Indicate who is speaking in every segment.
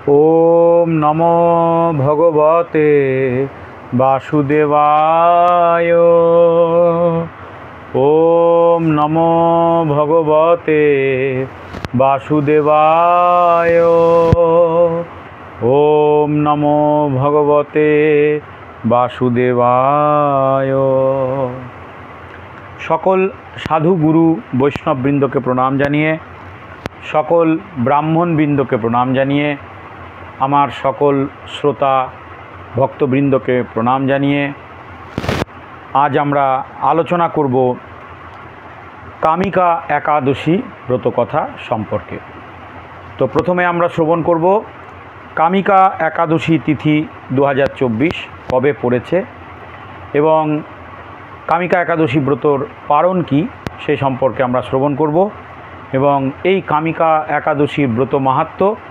Speaker 1: ओम नमो भगवते वासुदेवाय। ओम नमो भगवते वासुदेवाय। ओम नमो भगवते वासुदेवाय। सकल साधु गुरु वैष्णवबृंद के प्रणाम जानिए, सकल ब्राह्मणबृंद के प्रणाम जानिए, आमार सकल श्रोता भक्तबृंद के प्रणाम जानिए आज आमरा आलोचना करब कामिका एकादशी व्रतकथा सम्पर्के। तो प्रथमे आमरा श्रवण करब कामिका एकादशी तिथि 2024 कबे पड़ेছে एवं कामिका एकादशी व्रतर पारण की से सम्पर्के आमरा श्रवण करब एवं এই कामिका एकादशी व्रत माहात्म्य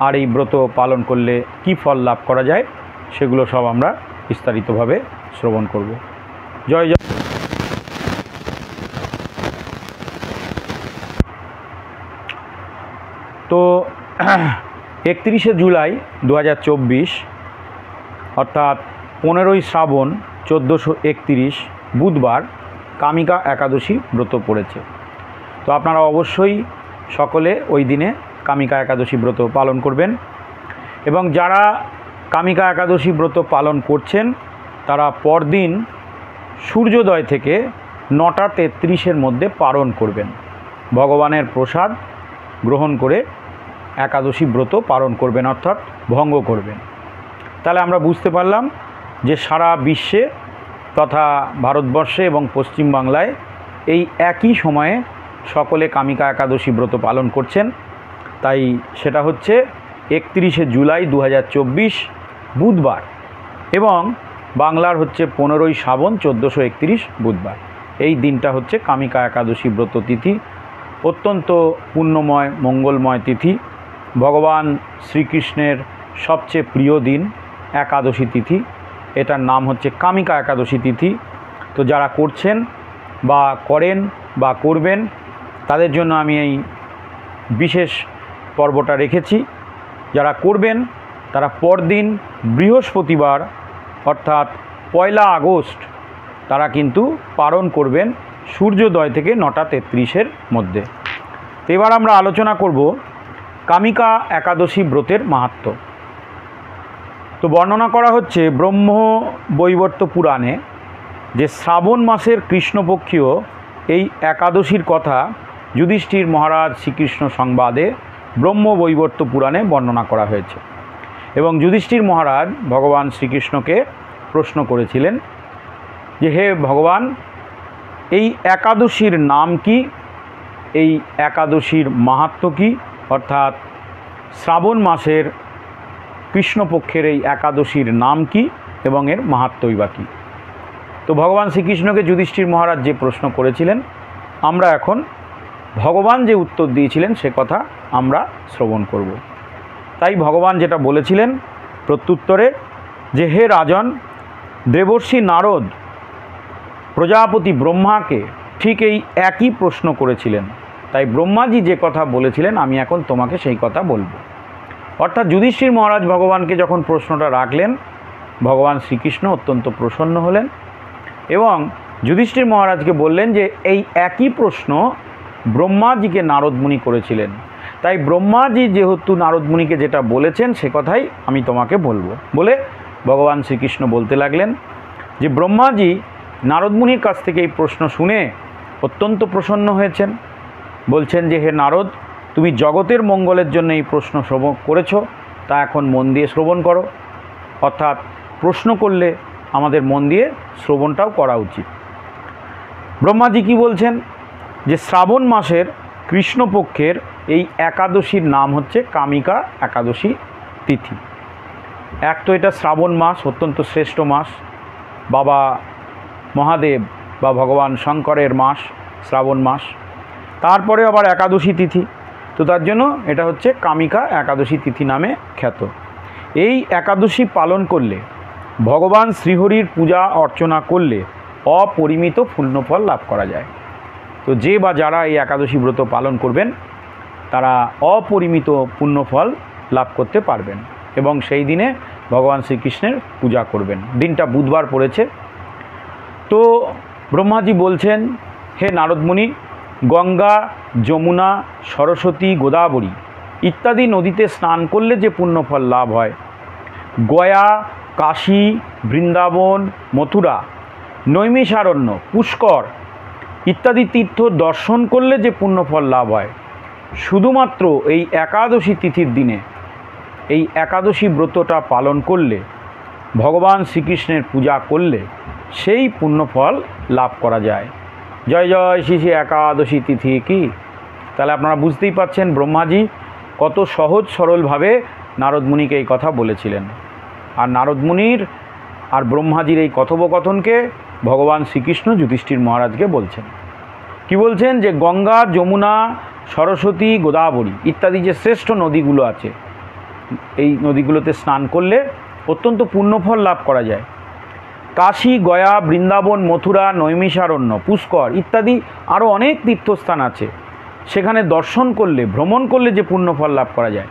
Speaker 1: और ये व्रत पालन करले कि फल लाभ करा जाए सेगुलो सब आमरा विस्तारितभावे श्रवण करब। जय जय। तो 31 जुलाई 2024 अर्थात 15 श्रावण 1431 बुधवार कामिका एकादशी व्रत पड़ेছে। तो आपनारा अवश्यई सकले ओई दिने कामिका एकादशी व्रत पालन करबेन एवं जारा कामिका एकादशी व्रत पालन करछेन तारा परदिन सूर्योदय थेके 9टा 33 मध्य पारण करबेन। भगवानेर प्रसाद ग्रहण करे एकादशी व्रत पालन करबेन अर्थात भंग करबेन। ताहले आमरा बुझते पारलाम जे सारा विश्वे तथा भारतवर्षे एवं पश्चिम बांगलाय एई एकई समये सकले कामिका एकादशी व्रत पालन करछेन। ताई सेटा होच्छे 31 जुलाई 2024 बुधवार एवं बांगलार होच्छे 15 श्रावण 1431 बुधवार। एई दिनटा होच्छे कामिका एकादशी व्रत तिथि, अत्यंत पुण्यमय मंगलमय तिथि, भगवान श्रीकृष्णेर सबचेये प्रिय दिन एकादशी तिथि। एटार नाम होच्छे कामिका एकादशी तिथि। तो जारा करछेन बा करेन बा करबेन तादेर जोन्नो आमि एई विशेष पर्वटा रेखेছি। যারা করবেন তারা পরদিন বৃহস্পতিবার অর্থাৎ 1 আগস্ট তারা কিন্তু পালন করবেন সূর্যোদয় থেকে 9টা 33 মধ্যে। তো এবার আমরা আলোচনা করব কামিকা একাদশী ব্রতের মাহাত্ম্য। তো বর্ণনা করা হচ্ছে ব্রহ্ম বৈবর্ত পুরাণে যে শ্রাবণ মাসের কৃষ্ণপক্ষীয় এই একাদশীর কথা যুধিষ্ঠির মহারাজ শ্রীকৃষ্ণ সংবাদে ब्रह्म वैवर्त पुराणे बर्णना करा हয়েছে এবং যুধিষ্ঠির মহারাজ भगवान श्रीकृष्ण के प्रश्न करेছিলেন যে हे भगवान এই একাদশীর नाम কি, এই একাদশীর মাহাত্ম্য কি, अर्थात श्रावण मासेर कृष्णपक्षेर এই একাদশীর नाम কি এবং এর মাহাত্ম্যই বা কি। तो भगवान श्रीकृष्ण के যুধিষ্ঠির মহারাজ যে প্রশ্ন করেছিলেন আমরা এখন भगवान जे उत्तर दिएছিলেন से कथा आमरा श्रवण करब। ताई भगवान जेटा बोलेছিলেন प्रत्युत्तरे जे हे राजन देवर्षि नारद प्रजापति ब्रह्मा के ठीक এই একই প্রশ্ন করেছিলেন। তাই ব্রহ্মাজি যে কথা বলেছিলেন আমি এখন তোমাকে সেই কথা বলবো। অর্থাৎ যুধিষ্ঠির মহারাজ ভগবানকে যখন প্রশ্নটা রাখলেন ভগবান শ্রীকৃষ্ণ অত্যন্ত প্রসন্ন হলেন এবং যুধিষ্ঠির মহারাজকে বললেন যে এই একই প্রশ্ন ब्रह्मा जी के नारद मुनि करेছিলেন। ताई ब्रह्मा जी जेहेतु नारद मुनि के जेटा बोलेছেন से कथाई आमी तोमाके बोलबो बोले भगवान श्रीकृष्ण बोलते लागलेन जे ब्रह्मा जी नारद मुनिर काछ थेके এই प्रश्न शुने अत्यंत प्रसन्न হয়েছেন। বলছেন যে হে नारद তুমি জগতের মঙ্গলের জন্য এই প্রশ্ন শ্রবণ করেছো তা এখন মন দিয়ে শ্রবণ করো। অর্থাৎ প্রশ্ন করলে আমাদের মন দিয়ে শ্রবণটাও করা উচিত। ब्रह्मा जी কি বলছেন যে শ্রাবণ মাসের কৃষ্ণপক্ষের এই একাদশীর নাম হচ্ছে কামিকা একাদশী তিথি। এক তো এটা শ্রাবণ মাস অত্যন্ত শ্রেষ্ঠ মাস, বাবা মহাদেব বা ভগবান শঙ্করের মাস শ্রাবণ মাস, তারপরে আবার একাদশী তিথি। তো তার জন্য এটা হচ্ছে কামিকা একাদশী তিথি নামে খ্যাত। এই একাদশী পালন করলে ভগবান শ্রীহরির পূজা অর্চনা করলে অপরিমিত পুণ্যফল লাভ করা যায়। तो जे बा जारा ये एकादशी व्रत पालन करबेन तारा अपरिमित पुण्यफल লাভ করতে পারবেন এবং সেই দিনে ভগবান শ্রীকৃষ্ণের পূজা করবেন। দিনটা বুধবার পড়েছে। তো ব্রহ্মাজি বলছেন, হে নারদমুনি, গঙ্গা, যমুনা, সরস্বতী, গোদাবরী ইত্যাদি নদীতে স্নান করলে যে পুণ্যফল লাভ হয়, গয়া, কাশী, বৃন্দাবন, মথুরা, নৈমিষারণ্য, পুষ্কর ইত্যাদি তীর্থ দর্শন করলে যে পুণ্যফল লাভ হয়, শুধুমাত্র এই একাদশী তিথির দিনে এই একাদশী ব্রতটা পালন করলে, ভগবান শ্রীকৃষ্ণের পূজা করলে সেই পুণ্যফল লাভ করা যায়। জয় জয় শ্রী শ্রী একাদশী তিথি কি। তাহলে আপনারা বুঝতেই পাচ্ছেন ব্রহ্মাজি কত সহজ সরলভাবে নারদমুনিকে এই কথা বলেছিলেন। আর নারদমুনির আর ব্রহ্মাজির এই কথোপকথনকে ভগবান শ্রীকৃষ্ণ যুধিষ্ঠির মহারাজকে বলছেন। কি বলছেন? যে গঙ্গা, যমুনা, সরস্বতী, গোদাবরী ইত্যাদি যে শ্রেষ্ঠ নদীগুলো আছে, এই নদীগুলোতে স্নান করলে অত্যন্ত পুণ্যফল লাভ করা যায়। কাশী, গয়া, বৃন্দাবন, মথুরা, নৈমিষারণ্য, পুষ্কর ইত্যাদি আরও অনেক তীর্থস্থান আছে, সেখানে দর্শন করলে, ভ্রমণ করলে যে পুণ্যফল লাভ করা যায়,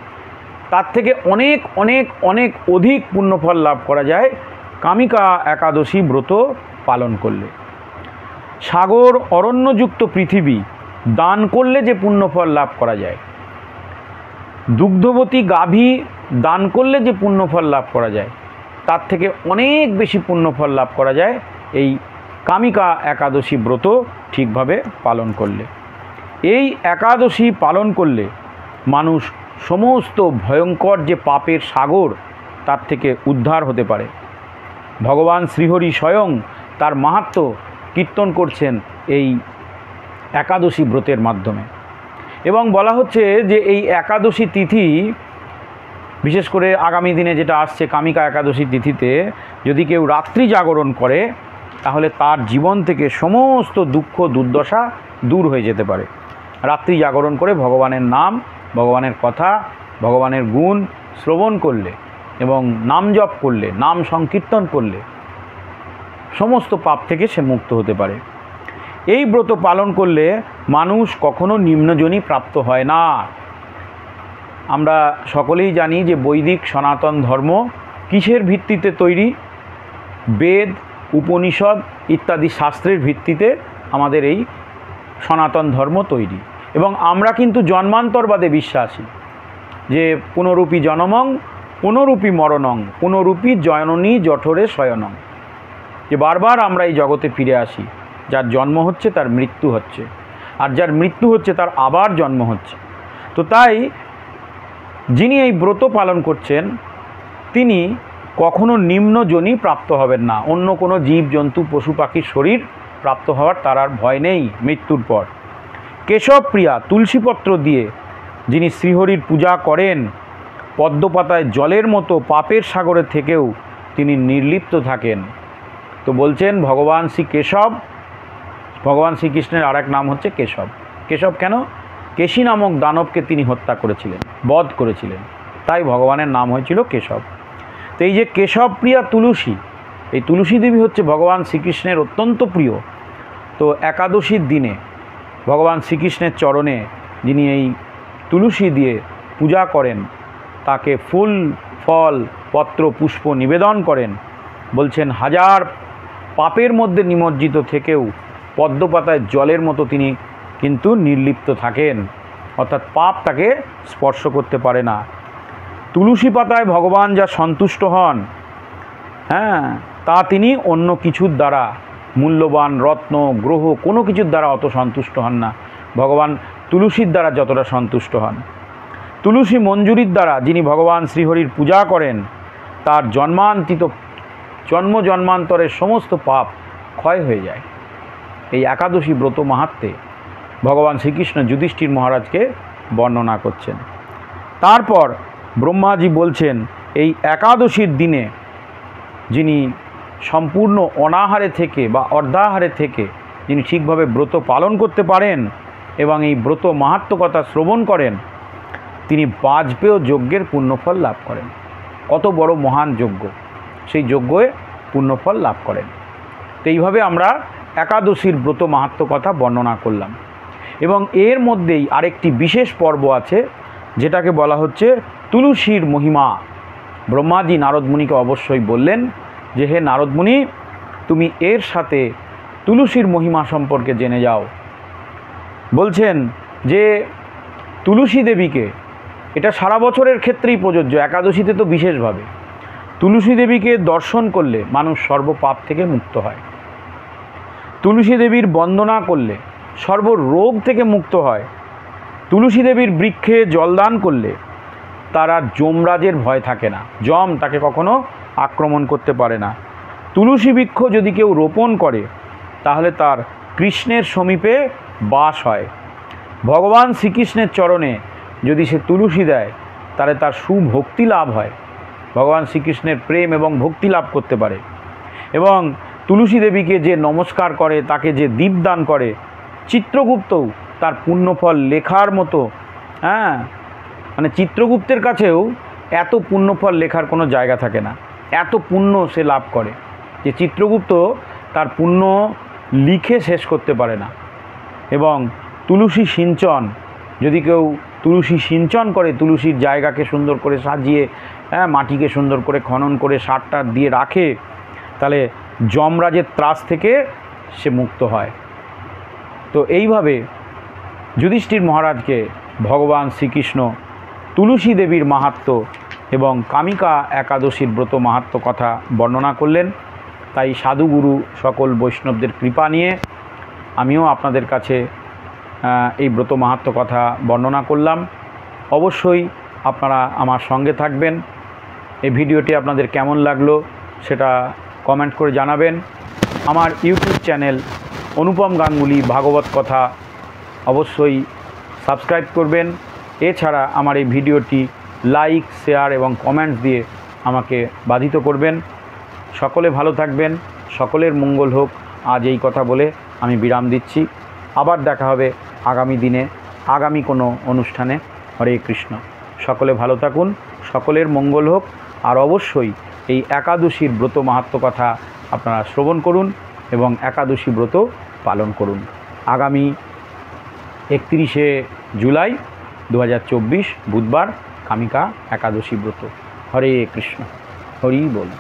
Speaker 1: তার থেকে অনেক অনেক অনেক অধিক পুণ্যফল লাভ করা যায় কামিকা একাদশী ব্রত পালন করলে। সাগর, অরণ্যযুক্ত পৃথিবী দান করলে যে পুণ্যফল লাভ করা যায়, দুগ্ধবতী গাভী দান করলে যে পুণ্যফল লাভ করা যায়, তার থেকে অনেক বেশি পুণ্যফল লাভ করা যায় এই কামিকা একাদশী ব্রত ঠিকভাবে পালন করলে। এই একাদশী পালন করলে মানুষ সমস্ত ভয়ঙ্কর যে পাপের সাগর, তার থেকে উদ্ধার হতে পারে। ভগবান শ্রীহরি স্বয়ং তার মাহাত্ম্য কীর্তন করছেন এই একাদশী ব্রতের মাধ্যমে। এবং বলা হচ্ছে যে এই একাদশী তিথি, বিশেষ করে আগামী দিনে যেটা আসছে কামিকা একাদশী তিথিতে, যদি কেউ রাত্রি জাগরণ করে তাহলে তার জীবন থেকে সমস্ত দুঃখ দুর্দশা দূর হয়ে যেতে পারে। রাত্রি জাগরণ করে ভগবানের নাম, ভগবানের কথা, ভগবানের গুণ শ্রবণ করলে এবং নাম জপ করলে, নাম সংকীর্তন করলে সমস্ত পাপ থেকে সে মুক্ত হতে পারে। এই ব্রত পালন করলে মানুষ কখনো নিম্নজনী প্রাপ্ত হয় না। আমরা সকলেই জানি যে বৈদিক সনাতন ধর্ম কিসের ভিত্তিতে তৈরি? বেদ, উপনিষদ ইত্যাদি শাস্ত্রের ভিত্তিতে আমাদের এই সনাতন ধর্ম তৈরি। এবং আমরা কিন্তু জন্মান্তরবাদে বিশ্বাসী, যে পুনরূপী জনমং পুনরূপী মরণং পুনরূপী জননী জঠরে শয়নং, যে বারবার আমরা এই জগতে ফিরে আসি। যার জন্ম হচ্ছে তার মৃত্যু হচ্ছে, আর যার মৃত্যু হচ্ছে তার আবার জন্ম হচ্ছে। তো তাই যিনি এই ব্রত পালন করছেন তিনি কখনো নিম্নজনী প্রাপ্ত হবেন না। অন্য কোনো জীব জন্তু পশু পাখির শরীর প্রাপ্ত হওয়ার তার আর ভয় নেই মৃত্যুর পর। কেশবপ্রিয়া তুলসীপত্র দিয়ে যিনি শ্রীহরির পূজা করেন, পদ্মপাতায় জলের মতো পাপের সাগরে থেকেও তিনি নির্লিপ্ত থাকেন। তো বলছেন ভগবান শ্রী কেশব, ভগবান শ্রীকৃষ্ণের আর এক নাম হচ্ছে কেশব। কেশব কেন? কেশী নামক দানবকে তিনি হত্যা করেছিলেন, বধ করেছিলেন, তাই ভগবানের নাম হয়েছিল কেশব। তো এই যে কেশবপ্রিয়া তুলসী, এই তুলসী দেবী হচ্ছে ভগবান শ্রীকৃষ্ণের অত্যন্ত প্রিয়। তো একাদশীর দিনে ভগবান শ্রীকৃষ্ণের চরণে যিনি এই তুলসী দিয়ে পূজা করেন, তাকে ফুল ফল পত্র পুষ্প নিবেদন করেন, বলছেন হাজার পাপের মধ্যে নিমজ্জিত থেকেও পদ্মপাতায় জলের মতো তিনি কিন্তু নির্লিপ্ত থাকেন, অর্থাৎ পাপ তাকে স্পর্শ করতে পারে না। তুলসী পাতায় ভগবান যা সন্তুষ্ট হন, তা তিনি অন্য কিছুর দ্বারা, মূল্যবান রত্ন গ্রহ কোনো কিছুর দ্বারা অত সন্তুষ্ট হন না। ভগবান তুলসীর দ্বারা যতটা সন্তুষ্ট হন। তুলসী মঞ্জুরির দ্বারা যিনি ভগবান শ্রীহরির পূজা করেন, তার জন্ম জন্মান্তরের সমস্ত পাপ ক্ষয় হয়ে যায়। এই একাদশী ব্রত মাহাত্ম্যে ভগবান শ্রীকৃষ্ণ যুধিষ্ঠির মহারাজকে বর্ণনা করছেন। তারপর ব্রহ্মাজি বলছেন এই একাদশীর দিনে যিনি সম্পূর্ণ অনাহারে থেকে বা অর্ধাহারে থেকে যিনি ঠিকভাবে ব্রত পালন করতে পারেন এবং এই ব্রত মাহাত্ম্য কথা শ্রবণ করেন, তিনি বাজপেয় যজ্ঞের পুণ্যফল লাভ করেন। কত বড় মহান যজ্ঞ, সেই যজ্ঞে পুণ্যফল লাভ করেন। তো এইভাবে আমরা একাদশীর ব্রত মাহাত্ম্য কথা বর্ণনা করলাম। এবং এর মধ্যেই আরেকটি বিশেষ পর্ব আছে, যেটাকে বলা হচ্ছে তুলসীর মহিমা। ব্রহ্মাজি নারদ মুনিকে অবশ্যই বললেন যে হে নারদ মুনি, তুমি এর সাথে তুলসীর মহিমা সম্পর্কে জেনে যাও। বলছেন যে তুলসী দেবীকে, এটা সারা বছরের ক্ষেত্রেই প্রযোজ্য, একাদশীতে তো বিশেষভাবে, তুলসী দেবীকে দর্শন করলে মানুষ সর্বপাপ থেকে মুক্ত হয়। তুলসী দেবীর বন্দনা করলে সর্বরোগ থেকে মুক্ত হয়। তুলসী দেবীর বৃক্ষে জলদান করলে তারা যমরাজের ভয় থাকে না, যম তাকে কখনো আক্রমণ করতে পারে না। তুলসী বৃক্ষ যদি কেউ রোপণ করে তাহলে তার কৃষ্ণের সমীপে বাস হয়। ভগবান শ্রীকৃষ্ণের চরণে যদি সে তুলসী দেয় তাহলে তার সুভক্তি লাভ হয়, ভগবান শ্রীকৃষ্ণের প্রেম এবং ভক্তি লাভ করতে পারে। এবং তুলসী দেবীকে যে নমস্কার করে, তাকে যে দীপদান করে, চিত্রগুপ্তও তার পুণ্যফল লেখার মতো, মানে চিত্রগুপ্তের কাছেও এত পুণ্যফল লেখার কোনো জায়গা থাকে না, এত পুণ্য সে লাভ করে যে চিত্রগুপ্ত তার পুণ্য লিখে শেষ করতে পারে না। এবং তুলসী সিঞ্চন, যদি কেউ তুলসী সিঞ্চন করে, তুলসীর জায়গাকে সুন্দর করে সাজিয়ে, মাটিকে সুন্দর করে খনন করে সারটা দিয়ে রাখে, তাহলে যমরাজের ত্রাস থেকে সে মুক্ত হয়। তো এইভাবে যুধিষ্ঠির মহারাজকে ভগবান শ্রীকৃষ্ণ তুলসী দেবীর মাহাত্ম্য এবং কামিকা একাদশীর ব্রত মাহাত্ম্য কথা বর্ণনা করলেন। তাই সাধুগুরু সকল বৈষ্ণবদের কৃপা নিয়ে আমিও আপনাদের কাছে এই ব্রত মাহাত্ম্য কথা বর্ণনা করলাম। অবশ্যই আপনারা আমার সঙ্গে থাকবেন। এই ভিডিওটি আপনাদের কেমন লাগলো সেটা কমেন্ট করে জানাবেন। আমার ইউটিউব চ্যানেল অনুপম গাঙ্গুলি ভাগবত কথা অবশ্যই সাবস্ক্রাইব করবেন। এছাড়া আমার এই ভিডিওটি লাইক, শেয়ার এবং কমেন্টস দিয়ে আমাকে বাধিত করবেন। সকলে ভালো থাকবেন, সকলের মঙ্গল হোক। আজ এই কথা বলে আমি বিরাম দিচ্ছি। আবার দেখা হবে আগামী দিনে, আগামী কোনো অনুষ্ঠানে। হরে কৃষ্ণ। সকলে ভালো থাকুন, সকলের মঙ্গল হোক। আর অবশ্যই এই একাদশীর ব্রত মাহাত্ম্য কথা আপনারা শ্রবণ করুন এবং একাদশী ব্রত পালন করুন। আগামী 31শে জুলাই 2024 বুধবার কামিকা একাদশী ব্রত। হরে কৃষ্ণ। হরি বল।